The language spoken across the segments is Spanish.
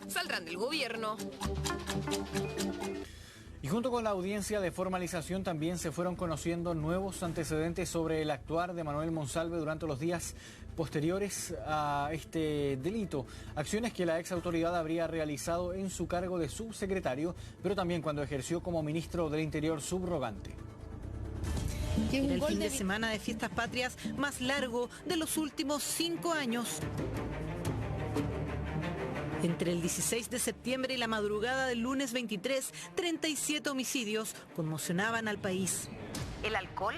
saldrán del gobierno. Y junto con la audiencia de formalización también se fueron conociendo nuevos antecedentes sobre el actuar de Manuel Monsalve durante los días posteriores a este delito. Acciones que la ex autoridad habría realizado en su cargo de subsecretario, pero también cuando ejerció como ministro del Interior subrogante. Era el fin de semana de fiestas patrias más largo de los últimos 5 años. Entre el 16 de septiembre y la madrugada del lunes 23, 37 homicidios conmocionaban al país. El alcohol,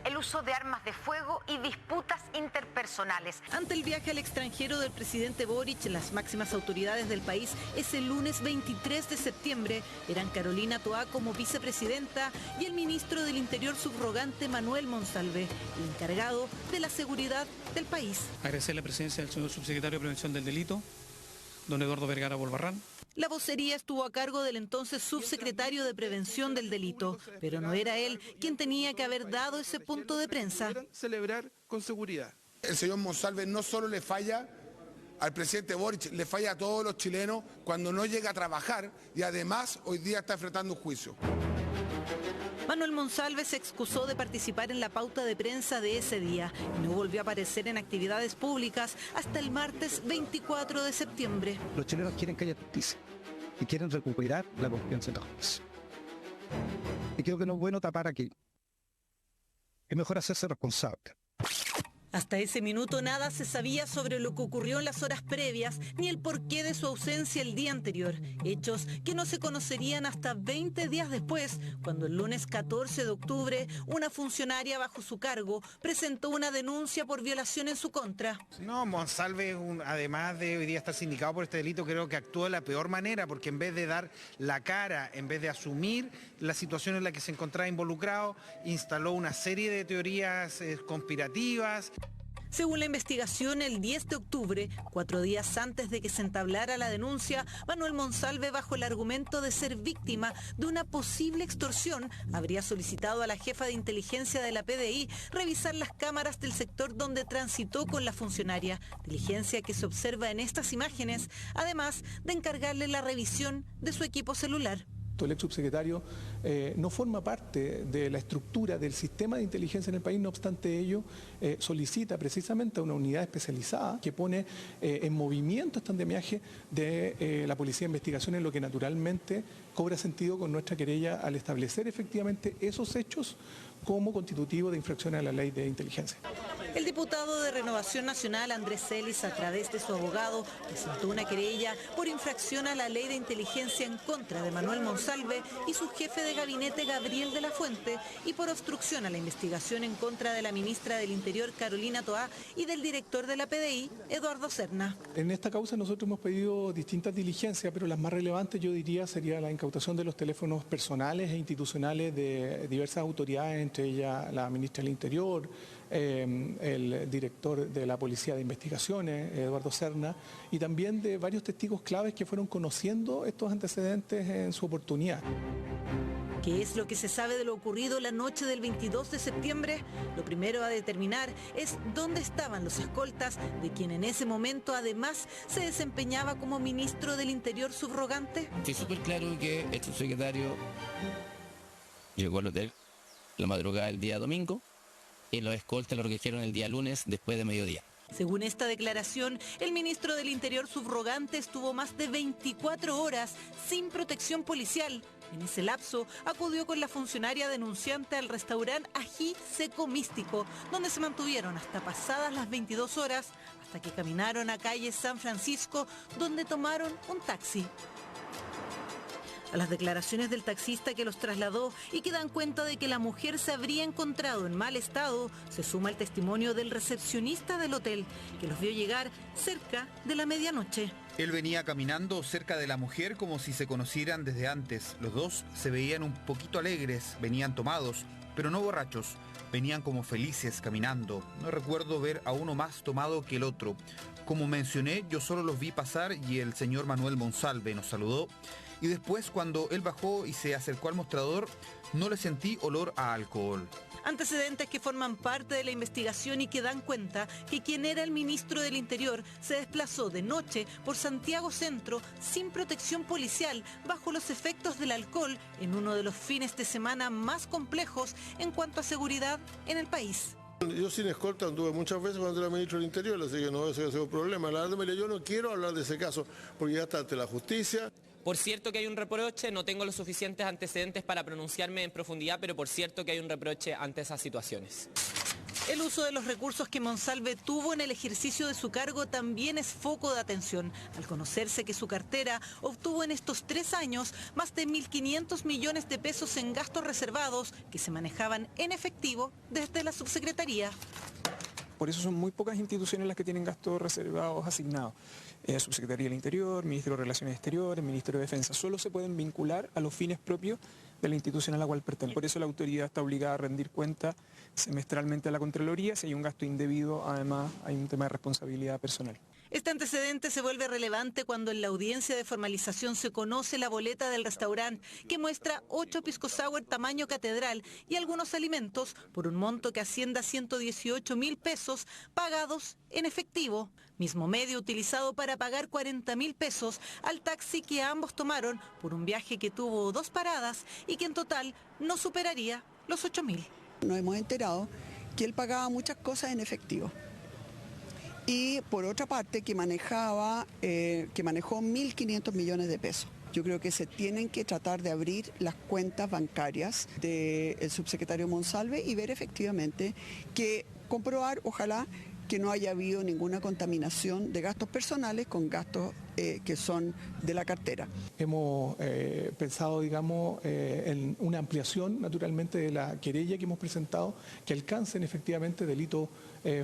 el uso de armas de fuego y disputas interpersonales. Ante el viaje al extranjero del presidente Boric, las máximas autoridades del país ese lunes 23 de septiembre eran Carolina Toá como vicepresidenta y el ministro del Interior subrogante Manuel Monsalve, el encargado de la seguridad del país. Agradecer la presencia del señor subsecretario de Prevención del Delito, don Eduardo Vergara Bolbarrán. La vocería estuvo a cargo del entonces subsecretario de Prevención del Delito, pero no era él quien tenía que haber dado ese punto de prensa. Celebrar con seguridad. El señor Monsalve no solo le falla al presidente Boric, le falla a todos los chilenos cuando no llega a trabajar y además hoy día está enfrentando un juicio. Manuel Monsalve se excusó de participar en la pauta de prensa de ese día y no volvió a aparecer en actividades públicas hasta el martes 24 de septiembre. Los chilenos quieren que haya justicia y quieren recuperar la confianza de todos. Y creo que no es bueno tapar aquí. Es mejor hacerse responsable. Hasta ese minuto nada se sabía sobre lo que ocurrió en las horas previas, ni el porqué de su ausencia el día anterior. Hechos que no se conocerían hasta 20 días después, cuando el lunes 14 de octubre, una funcionaria bajo su cargo presentó una denuncia por violación en su contra. No, Monsalve, además de hoy día estar sindicado por este delito, creo que actuó de la peor manera, porque en vez de dar la cara, en vez de asumir la situación en la que se encontraba involucrado, instaló una serie de teorías conspirativas. Según la investigación, el 10 de octubre, 4 días antes de que se entablara la denuncia, Manuel Monsalve, bajo el argumento de ser víctima de una posible extorsión, habría solicitado a la jefa de inteligencia de la PDI revisar las cámaras del sector donde transitó con la funcionaria, diligencia que se observa en estas imágenes, además de encargarle la revisión de su equipo celular. El ex subsecretario no forma parte de la estructura del sistema de inteligencia en el país, no obstante ello solicita precisamente a una unidad especializada que pone en movimiento este andamiaje de la Policía de Investigaciones, lo que naturalmente cobra sentido con nuestra querella al establecer efectivamente esos hechos como constitutivo de infracción a la ley de inteligencia. El diputado de Renovación Nacional, Andrés Celis, a través de su abogado, presentó una querella por infracción a la ley de inteligencia en contra de Manuel Monsalve y su jefe de gabinete, Gabriel de la Fuente, y por obstrucción a la investigación en contra de la ministra del Interior, Carolina Toá, y del director de la PDI, Eduardo Serna. En esta causa nosotros hemos pedido distintas diligencias, pero las más relevantes yo diría sería la incautación de los teléfonos personales e institucionales de diversas autoridades, entre ellas la ministra del Interior, el director de la Policía de Investigaciones, Eduardo Serna, y también de varios testigos claves que fueron conociendo estos antecedentes en su oportunidad. ¿Qué es lo que se sabe de lo ocurrido la noche del 22 de septiembre? Lo primero a determinar es dónde estaban los escoltas de quien en ese momento además se desempeñaba como ministro del Interior subrogante. Sí, súper claro que el subsecretario llegó al hotel la madrugada del día domingo y los escoltas lo recogieron el día lunes después de mediodía. Según esta declaración, el ministro del Interior subrogante estuvo más de 24 horas sin protección policial. En ese lapso, acudió con la funcionaria denunciante al restaurante Ají Seco Místico, donde se mantuvieron hasta pasadas las 22 horas, hasta que caminaron a calle San Francisco, donde tomaron un taxi. A las declaraciones del taxista que los trasladó y que dan cuenta de que la mujer se habría encontrado en mal estado, se suma el testimonio del recepcionista del hotel, que los vio llegar cerca de la medianoche. Él venía caminando cerca de la mujer como si se conocieran desde antes. Los dos se veían un poquito alegres, venían tomados, pero no borrachos. Venían como felices caminando. No recuerdo ver a uno más tomado que el otro. Como mencioné, yo solo los vi pasar y el señor Manuel Monsalve nos saludó. Y después, cuando él bajó y se acercó al mostrador, no le sentí olor a alcohol. Antecedentes que forman parte de la investigación y que dan cuenta que quien era el ministro del Interior se desplazó de noche por Santiago Centro sin protección policial, bajo los efectos del alcohol, en uno de los fines de semana más complejos en cuanto a seguridad en el país. Yo sin escolta anduve muchas veces cuando era ministro del Interior, así que no, ese ha sido un problema. La verdad, mire, yo no quiero hablar de ese caso porque ya está ante la justicia. Por cierto que hay un reproche, no tengo los suficientes antecedentes para pronunciarme en profundidad, pero por cierto que hay un reproche ante esas situaciones. El uso de los recursos que Monsalve tuvo en el ejercicio de su cargo también es foco de atención, al conocerse que su cartera obtuvo en estos 3 años más de 1.500 millones de pesos en gastos reservados que se manejaban en efectivo desde la subsecretaría. Por eso son muy pocas instituciones las que tienen gastos reservados asignados. Subsecretaría del Interior, Ministerio de Relaciones Exteriores, Ministerio de Defensa, solo se pueden vincular a los fines propios de la institución a la cual pertenece. Por eso la autoridad está obligada a rendir cuenta semestralmente a la Contraloría. Si hay un gasto indebido, además hay un tema de responsabilidad personal. Este antecedente se vuelve relevante cuando en la audiencia de formalización se conoce la boleta del restaurante que muestra 8 pisco sour tamaño catedral y algunos alimentos por un monto que asciende a 118.000 pesos pagados en efectivo, mismo medio utilizado para pagar 40.000 pesos al taxi que ambos tomaron por un viaje que tuvo 2 paradas y que en total no superaría los 8.000. Nos hemos enterado que él pagaba muchas cosas en efectivo. Y por otra parte que manejó 1.500 millones de pesos. Yo creo que se tienen que tratar de abrir las cuentas bancarias del subsecretario Monsalve y ver efectivamente comprobar, ojalá, que no haya habido ninguna contaminación de gastos personales con gastos que son de la cartera. Hemos pensado, digamos, en una ampliación, naturalmente, de la querella que hemos presentado, que alcancen efectivamente delitos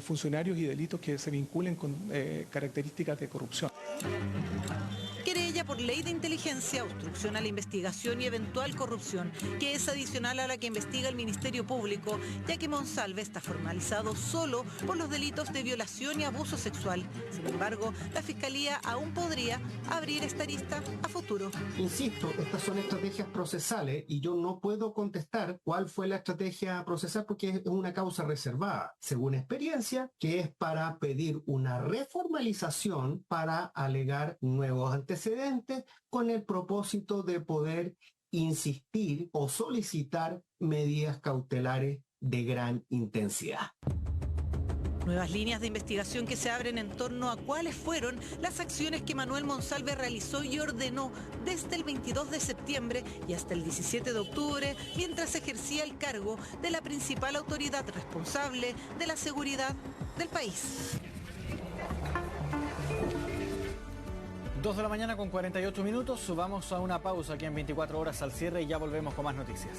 funcionarios y delitos que se vinculen con características de corrupción. Querella por ley de inteligencia, obstrucción a la investigación y eventual corrupción, que es adicional a la que investiga el Ministerio Público, ya que Monsalve está formalizado solo por los delitos de violación y abuso sexual. Sin embargo, la Fiscalía aún podría abrir esta lista a futuro. Insisto, estas son estrategias procesales y yo no puedo contestar cuál fue la estrategia procesal porque es una causa reservada, según experiencia, que es para pedir una reformalización para alegar nuevos antecedentes con el propósito de poder insistir o solicitar medidas cautelares de gran intensidad. Nuevas líneas de investigación que se abren en torno a cuáles fueron las acciones que Manuel Monsalve realizó y ordenó desde el 22 de septiembre y hasta el 17 de octubre, mientras ejercía el cargo de la principal autoridad responsable de la seguridad del país. 2 de la mañana con 48 minutos, vamos a una pausa aquí en 24 horas al cierre y ya volvemos con más noticias.